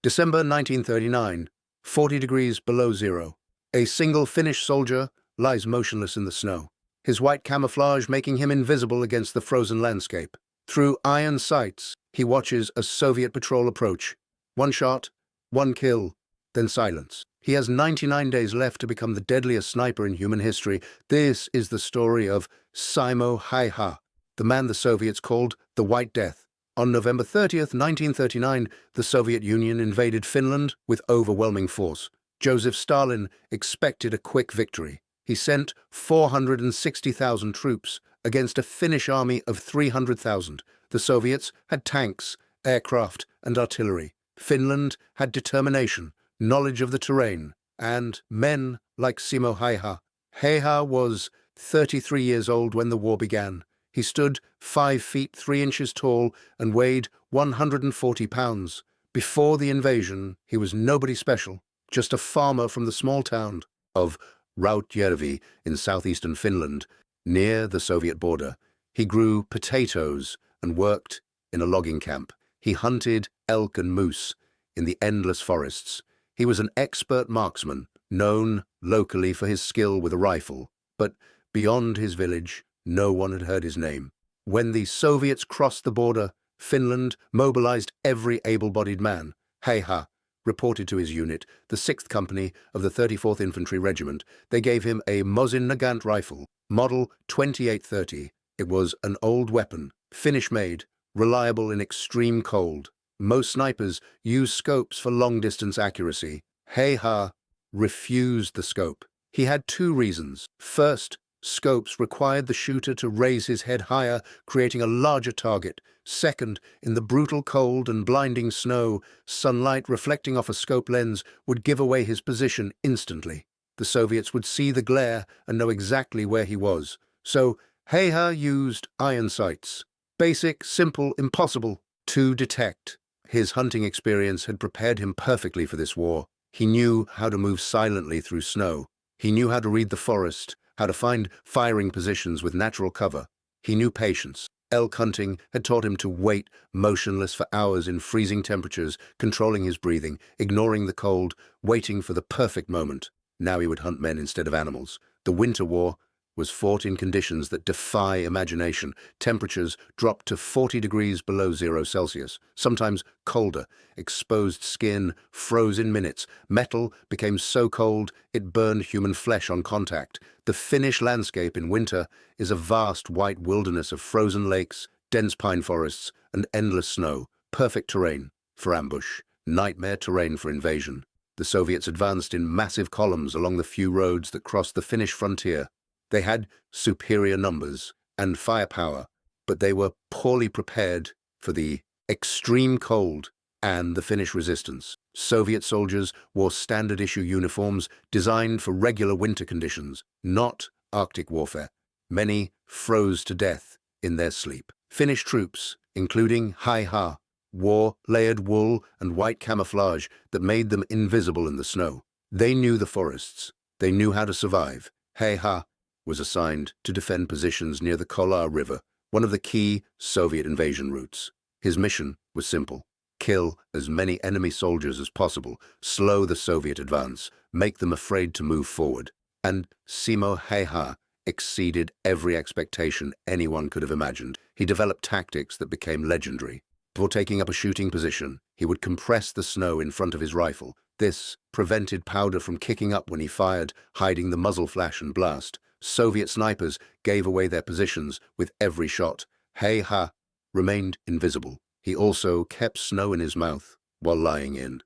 December 1939, 40 degrees below zero. A single Finnish soldier lies motionless in the snow, his white camouflage making him invisible against the frozen landscape. Through iron sights, he watches a Soviet patrol approach. One shot, one kill, then silence. He has 99 days left to become the deadliest sniper in human history. This is the story of Simo Häyhä, the man the Soviets called the White Death. On November 30th, 1939, the Soviet Union invaded Finland with overwhelming force. Joseph Stalin expected a quick victory. He sent 460,000 troops against a Finnish army of 300,000. The Soviets had tanks, aircraft, and artillery. Finland had determination, knowledge of the terrain, and men like Simo Häyhä. Häyhä was 33 years old when the war began. He stood 5 feet 3 inches tall and weighed 140 pounds. Before the invasion, he was nobody special, just a farmer from the small town of Rautjärvi in southeastern Finland, near the Soviet border. He grew potatoes and worked in a logging camp. He hunted elk and moose in the endless forests. He was an expert marksman, known locally for his skill with a rifle. But beyond his village, no one had heard his name. When the Soviets crossed the border, Finland mobilized every able-bodied man. Häyhä reported to his unit, the 6th Company of the 34th Infantry Regiment. They gave him a Mosin Nagant rifle, model 2830. It was an old weapon, Finnish-made, reliable in extreme cold. Most snipers use scopes for long-distance accuracy. Häyhä refused the scope. He had 2 reasons. First, scopes required the shooter to raise his head higher, creating a larger target. Second, in the brutal cold and blinding snow, sunlight reflecting off a scope lens would give away his position instantly. The Soviets would see the glare and know exactly where he was. So Häyhä used iron sights. Basic, simple, impossible to detect. His hunting experience had prepared him perfectly for this war. He knew how to move silently through snow. He knew how to read the forest, how to find firing positions with natural cover. He knew patience. Elk hunting had taught him to wait motionless for hours in freezing temperatures, controlling his breathing, ignoring the cold, waiting for the perfect moment. Now he would hunt men instead of animals. The Winter War was fought in conditions that defy imagination. Temperatures dropped to 40 degrees below 0 Celsius, sometimes colder. Exposed skin froze in minutes. Metal became so cold it burned human flesh on contact. The Finnish landscape in winter is a vast white wilderness of frozen lakes, dense pine forests, and endless snow. Perfect terrain for ambush, nightmare terrain for invasion. The Soviets advanced in massive columns along the few roads that crossed the Finnish frontier. They had superior numbers and firepower, but they were poorly prepared for the extreme cold and the Finnish resistance. Soviet soldiers wore standard-issue uniforms designed for regular winter conditions, not Arctic warfare. Many froze to death in their sleep. Finnish troops, including Häyhä, wore layered wool and white camouflage that made them invisible in the snow. They knew the forests. They knew how to survive. Häyhä was assigned to defend positions near the Kolar River, one of the key Soviet invasion routes. His mission was simple: kill as many enemy soldiers as possible, slow the Soviet advance, make them afraid to move forward. And Simo Häyhä exceeded every expectation anyone could have imagined. He developed tactics that became legendary. Before taking up a shooting position, he would compress the snow in front of his rifle. This prevented powder from kicking up when he fired, hiding the muzzle flash and blast. Soviet snipers gave away their positions with every shot. Häyhä remained invisible. He also kept snow in his mouth while lying in.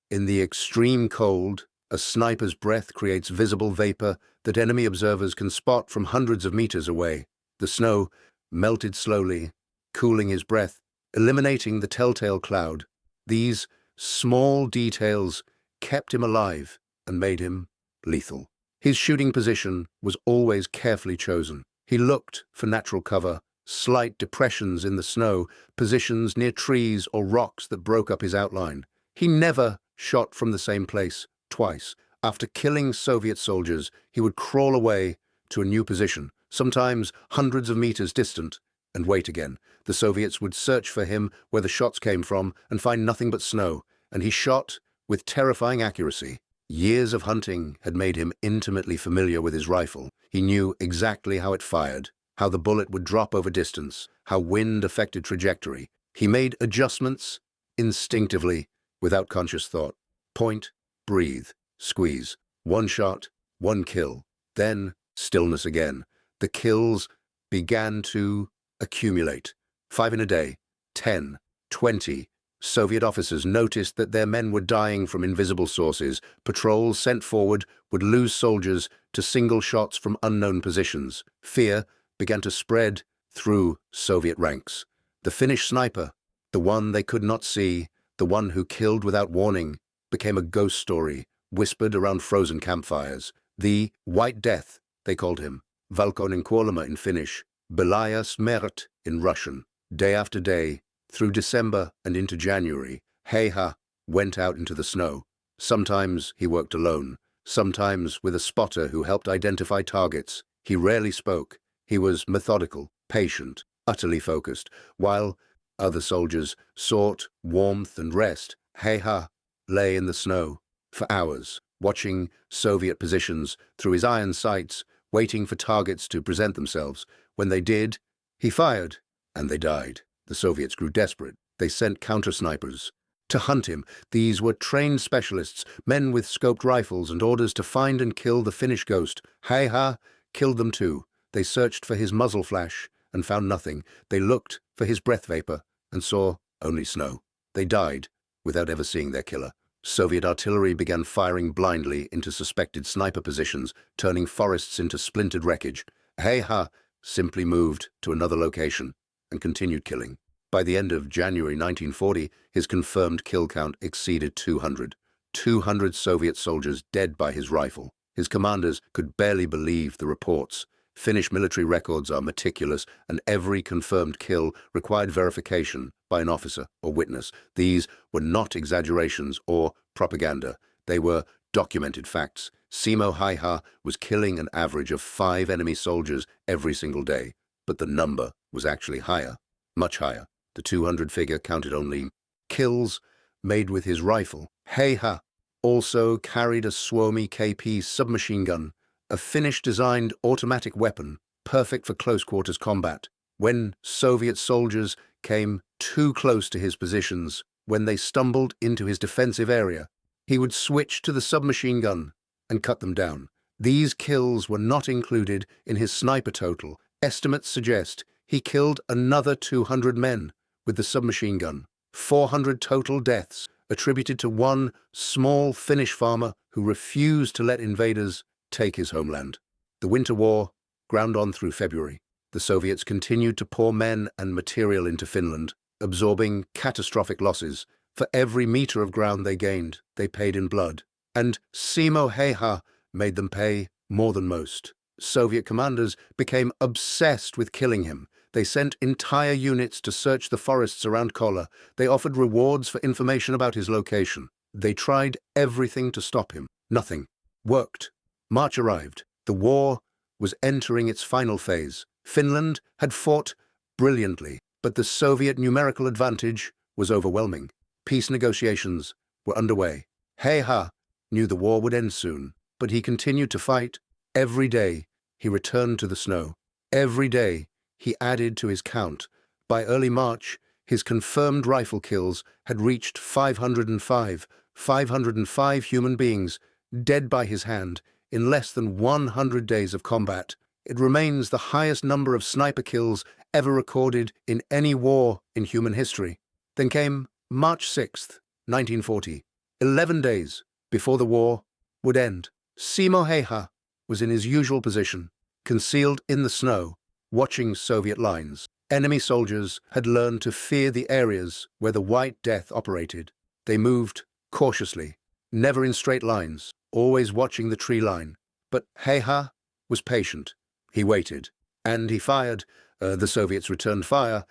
In the extreme cold, a sniper's breath creates visible vapor that enemy observers can spot from hundreds of meters away. The snow melted slowly, cooling his breath, eliminating the telltale cloud. These small details kept him alive and made him lethal. His shooting position was always carefully chosen. He looked for natural cover, slight depressions in the snow, positions near trees or rocks that broke up his outline. He never shot from the same place twice. After killing Soviet soldiers, he would crawl away to a new position, sometimes hundreds of meters distant, and wait again. The Soviets would search for him where the shots came from and find nothing but snow. and he shot with terrifying accuracy. Years of hunting had made him intimately familiar with his rifle. He knew exactly how it fired, how the bullet would drop over distance, how wind affected trajectory. He made adjustments instinctively, without conscious thought. Point, breathe, squeeze. One shot, one kill. Then stillness again. The kills began to accumulate. 5 in a day, 10, 20. Soviet officers noticed that their men were dying from invisible sources. Patrols sent forward would lose soldiers to single shots from unknown positions. Fear began to spread through Soviet ranks. The Finnish sniper, the one they could not see, the one who killed without warning, became a ghost story, whispered around frozen campfires. The White Death, they called him. Valkoinen kuolema in Finnish, Belaya smert in Russian. Day after day, through December and into January, Häyhä went out into the snow. Sometimes he worked alone, sometimes with a spotter who helped identify targets. He rarely spoke. He was methodical, patient, utterly focused. While other soldiers sought warmth and rest, Häyhä lay in the snow for hours, watching Soviet positions through his iron sights, waiting for targets to present themselves. When they did, he fired, and they died. The Soviets grew desperate. They sent counter-snipers to hunt him. These were trained specialists, men with scoped rifles and orders to find and kill the Finnish ghost. Häyhä killed them too. They searched for his muzzle flash and found nothing. They looked for his breath vapor and saw only snow. They died without ever seeing their killer. Soviet artillery began firing blindly into suspected sniper positions, turning forests into splintered wreckage. Häyhä simply moved to another location and continued killing. By the end of January 1940, his confirmed kill count exceeded 200. 200 Soviet soldiers dead by his rifle. His commanders could barely believe the reports. Finnish military records are meticulous, and every confirmed kill required verification by an officer or witness. These were not exaggerations or propaganda. They were documented facts. Simo Häyhä was killing an average of 5 enemy soldiers every single day, but the number was actually higher, much higher. The 200 figure counted only kills made with his rifle. Häyhä also carried a Suomi KP submachine gun, a Finnish-designed automatic weapon, perfect for close-quarters combat. When Soviet soldiers came too close to his positions, when they stumbled into his defensive area, he would switch to the submachine gun and cut them down. These kills were not included in his sniper total. Estimates suggest he killed another 200 men with the submachine gun. 400 total deaths attributed to one small Finnish farmer who refused to let invaders take his homeland. The Winter War ground on through February. The Soviets continued to pour men and material into Finland, absorbing catastrophic losses. For every meter of ground they gained, they paid in blood. And Simo Häyhä made them pay more than most. Soviet commanders became obsessed with killing him. They sent entire units to search the forests around Kola. They offered rewards for information about his location. They tried everything to stop him. Nothing worked. March arrived. The war was entering its final phase. Finland had fought brilliantly, but the Soviet numerical advantage was overwhelming. Peace negotiations were underway. Häyhä knew the war would end soon, but he continued to fight. Every day he returned to the snow. Every day he added to his count. By early March, his confirmed rifle kills had reached 505. 505 human beings dead by his hand in less than 100 days of combat. It remains the highest number of sniper kills ever recorded in any war in human history. Then came March 6th, 1940, 11 days before the war would end. Simo Häyhä was in his usual position, concealed in the snow, watching Soviet lines. Enemy soldiers had learned to fear the areas where the White Death operated. They moved cautiously, never in straight lines, always watching the tree line. But Häyhä was patient. He waited, and he fired. The Soviets returned fire.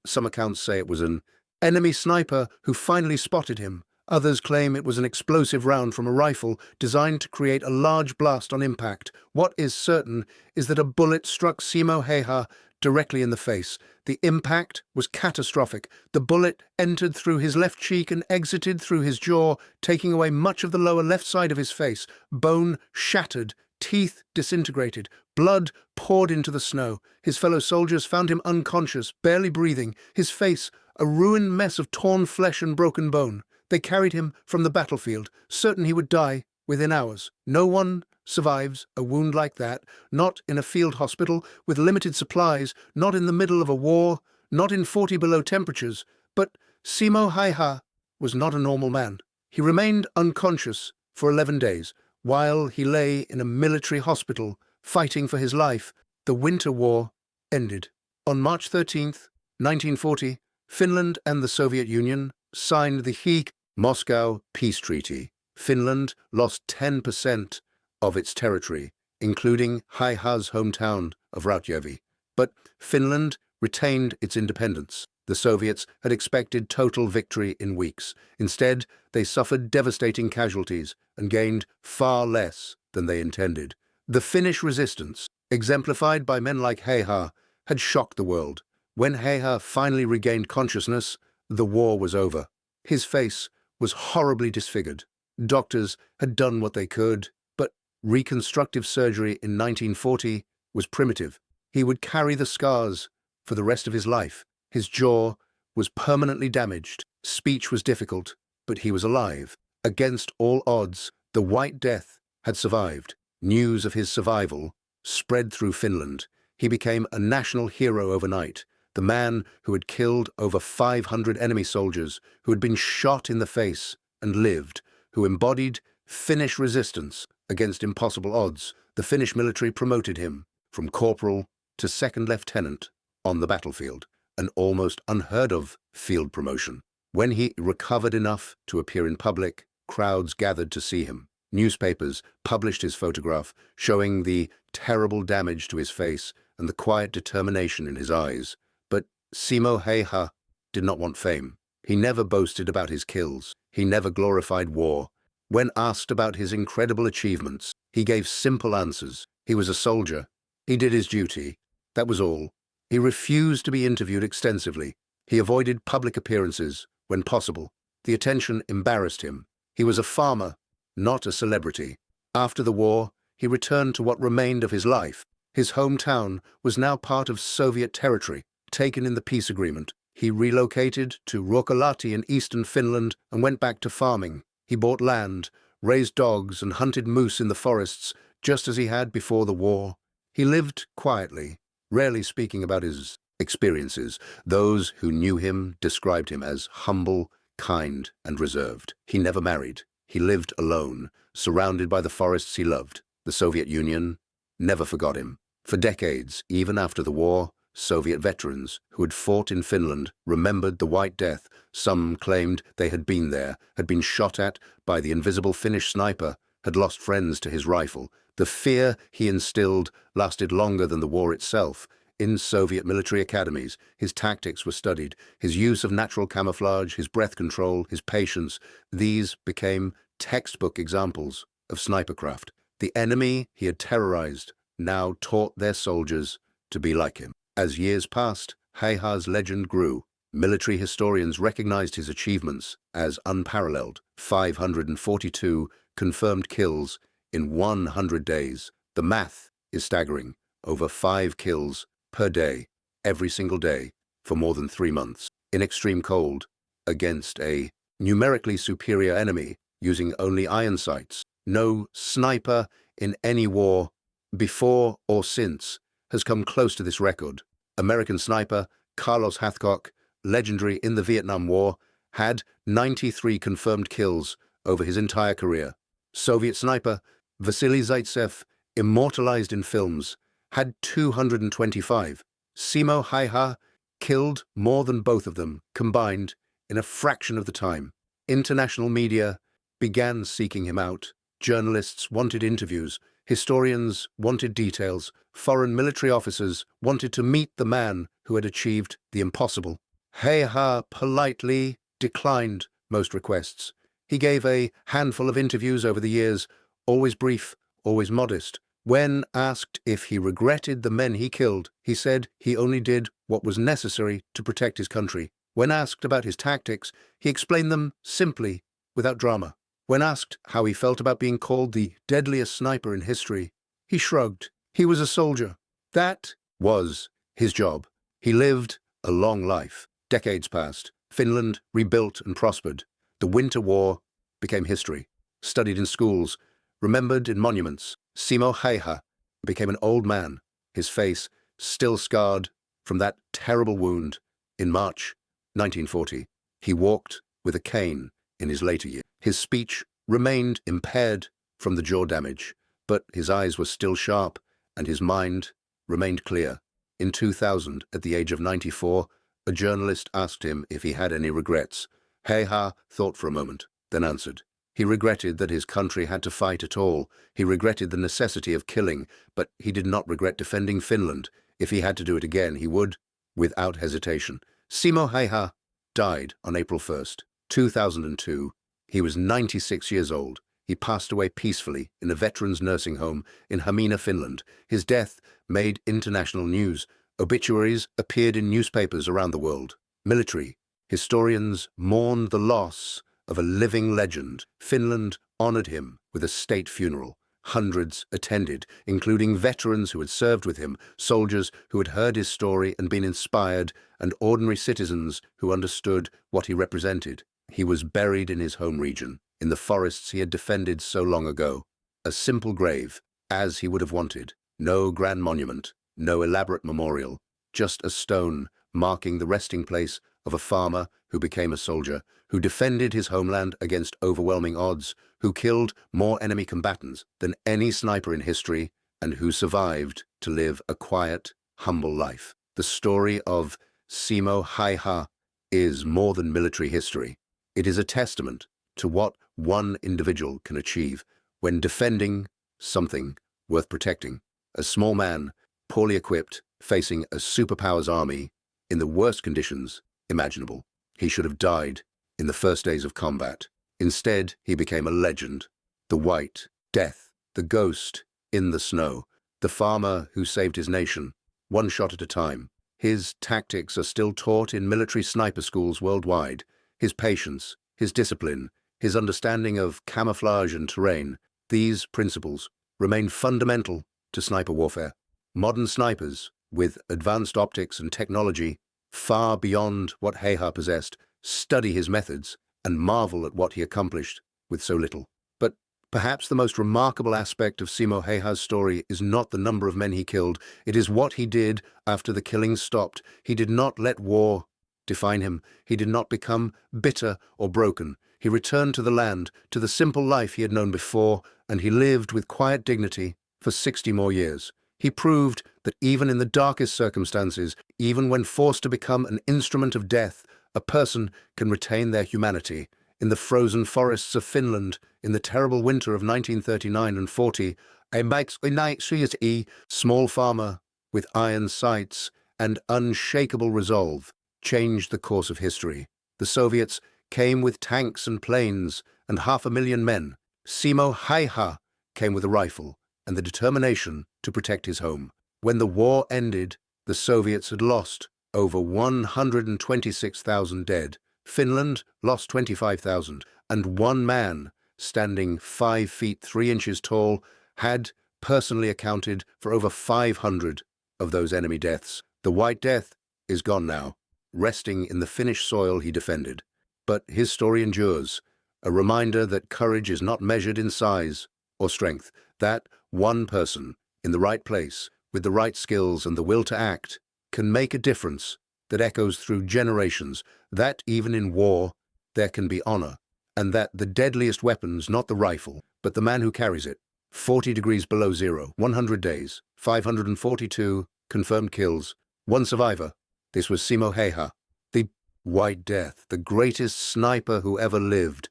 Some accounts say it was an enemy sniper who finally spotted him. Others claim it was an explosive round from a rifle designed to create a large blast on impact. What is certain is that a bullet struck Simo Häyhä directly in the face. The impact was catastrophic. The bullet entered through his left cheek and exited through his jaw, taking away much of the lower left side of his face. Bone shattered, teeth disintegrated, blood poured into the snow. His fellow soldiers found him unconscious, barely breathing, his face a ruined mess of torn flesh and broken bone. They carried him from the battlefield, certain he would die within hours. No one survives a wound like that, not in a field hospital with limited supplies, not in the middle of a war, not in 40 below temperatures. But Simo Häyhä was not a normal man. He remained unconscious for 11 days, while he lay in a military hospital fighting for his life. The Winter War ended. On March 13th, 1940, Finland and the Soviet Union signed the Moscow Peace Treaty. Finland lost 10% of its territory, including Häyhä's hometown of Rautjärvi. But Finland retained its independence. The Soviets had expected total victory in weeks. Instead, they suffered devastating casualties and gained far less than they intended. The Finnish resistance, exemplified by men like Häyhä, had shocked the world. When Häyhä finally regained consciousness, the war was over. His face was horribly disfigured. Doctors had done what they could, but reconstructive surgery in 1940 was primitive. He would carry the scars for the rest of his life. His jaw was permanently damaged. Speech was difficult, but he was alive. Against all odds, the White Death had survived. News of his survival spread through Finland. He became a national hero overnight. The man who had killed over 500 enemy soldiers, who had been shot in the face and lived, who embodied Finnish resistance against impossible odds. The Finnish military promoted him from corporal to second lieutenant on the battlefield, an almost unheard-of field promotion. When he recovered enough to appear in public, crowds gathered to see him. Newspapers published his photograph, showing the terrible damage to his face and the quiet determination in his eyes. But Simo Häyhä did not want fame. He never boasted about his kills. He never glorified war. When asked about his incredible achievements, he gave simple answers. He was a soldier. He did his duty. That was all. He refused to be interviewed extensively. He avoided public appearances when possible. The attention embarrassed him. He was a farmer, not a celebrity. After the war, he returned to what remained of his life. His hometown was now part of Soviet territory, taken in the peace agreement. He relocated to Ruokolahti in eastern Finland and went back to farming. He bought land, raised dogs, and hunted moose in the forests, just as he had before the war. He lived quietly, rarely speaking about his experiences. Those who knew him described him as humble, kind, and reserved. He never married. He lived alone, surrounded by the forests he loved. The Soviet Union never forgot him. For decades, even after the war, Soviet veterans who had fought in Finland remembered the White Death. Some claimed they had been there, had been shot at by the invisible Finnish sniper, had lost friends to his rifle. The fear he instilled lasted longer than the war itself. In Soviet military academies, his tactics were studied. His use of natural camouflage, his breath control, his patience, these became textbook examples of snipercraft. The enemy he had terrorized now taught their soldiers to be like him. As years passed, Häyhä's legend grew. Military historians recognized his achievements as unparalleled. 542 confirmed kills in 100 days. The math is staggering. Over 5 kills per day, every single day, for more than 3 months. In extreme cold, against a numerically superior enemy, using only iron sights. No sniper in any war, before or since, has come close to this record. American sniper Carlos Hathcock, legendary in the Vietnam War, had 93 confirmed kills over his entire career. Soviet sniper Vasily Zaitsev, immortalized in films, had 225. Simo Häyhä killed more than both of them combined in a fraction of the time. International media began seeking him out. Journalists wanted interviews. Historians wanted details. Foreign military officers wanted to meet the man who had achieved the impossible. Häyhä politely declined most requests. He gave a handful of interviews over the years, always brief, always modest, When asked if he regretted the men he killed, he said he only did what was necessary to protect his country. When asked about his tactics, he explained them simply, without drama. When asked how he felt about being called the deadliest sniper in history, he shrugged. He was a soldier. That was his job. He lived a long life. Decades passed. Finland rebuilt and prospered. The Winter War became history. Studied in schools, remembered in monuments. Simo Häyhä became an old man, his face still scarred from that terrible wound. In March 1940, he walked with a cane in his later years. His speech remained impaired from the jaw damage, but his eyes were still sharp and his mind remained clear. In 2000, at the age of 94, a journalist asked him if he had any regrets. Häyhä thought for a moment, then answered. He regretted that his country had to fight at all. He regretted the necessity of killing, but he did not regret defending Finland. If he had to do it again, he would, without hesitation. Simo Häyhä died on April 1st, 2002. He was 96 years old. He passed away peacefully in a veterans' nursing home in Hämeenä, Finland. His death made international news. Obituaries appeared in newspapers around the world. Military historians mourned the loss of a living legend. Finland honored him with a state funeral. Hundreds attended, including veterans who had served with him, soldiers who had heard his story and been inspired, and ordinary citizens who understood what he represented. He was buried in his home region, in the forests he had defended so long ago. A simple grave, as he would have wanted. No grand monument, no elaborate memorial, just a stone marking the resting place of a farmer who became a soldier, who defended his homeland against overwhelming odds, who killed more enemy combatants than any sniper in history, and who survived to live a quiet, humble life. The story of Simo Häyhä is more than military history. It is a testament to what one individual can achieve when defending something worth protecting. A small man, poorly equipped, facing a superpower's army in the worst conditions imaginable. He should have died in the first days of combat. Instead, he became a legend. The White Death, the ghost in the snow, the farmer who saved his nation, one shot at a time. His tactics are still taught in military sniper schools worldwide. His patience, his discipline, his understanding of camouflage and terrain, these principles remain fundamental to sniper warfare. Modern snipers, with advanced optics and technology far beyond what Häyhä possessed, study his methods and marvel at what he accomplished with so little. But perhaps the most remarkable aspect of Simo Häyhä's story is not the number of men he killed, it is what he did after the killings stopped. He did not let war define him. He did not become bitter or broken. He returned to the land, to the simple life he had known before, and he lived with quiet dignity for 60 more years. He proved that even in the darkest circumstances, even when forced to become an instrument of death, a person can retain their humanity. In the frozen forests of Finland, in the terrible winter of 1939 and 40, a small farmer with iron sights and unshakable resolve changed the course of history. The Soviets came with tanks and planes and 500,000 men. Simo Häyhä came with a rifle and the determination to protect his home. When the war ended, the Soviets had lost over 126,000 dead. Finland lost 25,000, and one man, standing 5 feet 3 inches tall, had personally accounted for over 500 of those enemy deaths. The White Death is gone now, resting in the Finnish soil he defended. But his story endures, a reminder that courage is not measured in size or strength, that one person in the right place, with the right skills and the will to act, can make a difference that echoes through generations, that even in war there can be honor, and that the deadliest weapon's not the rifle, but the man who carries it. 40 degrees below zero, 100 days, 542 confirmed kills, one survivor. This was Simo Häyhä, the White Death, the greatest sniper who ever lived.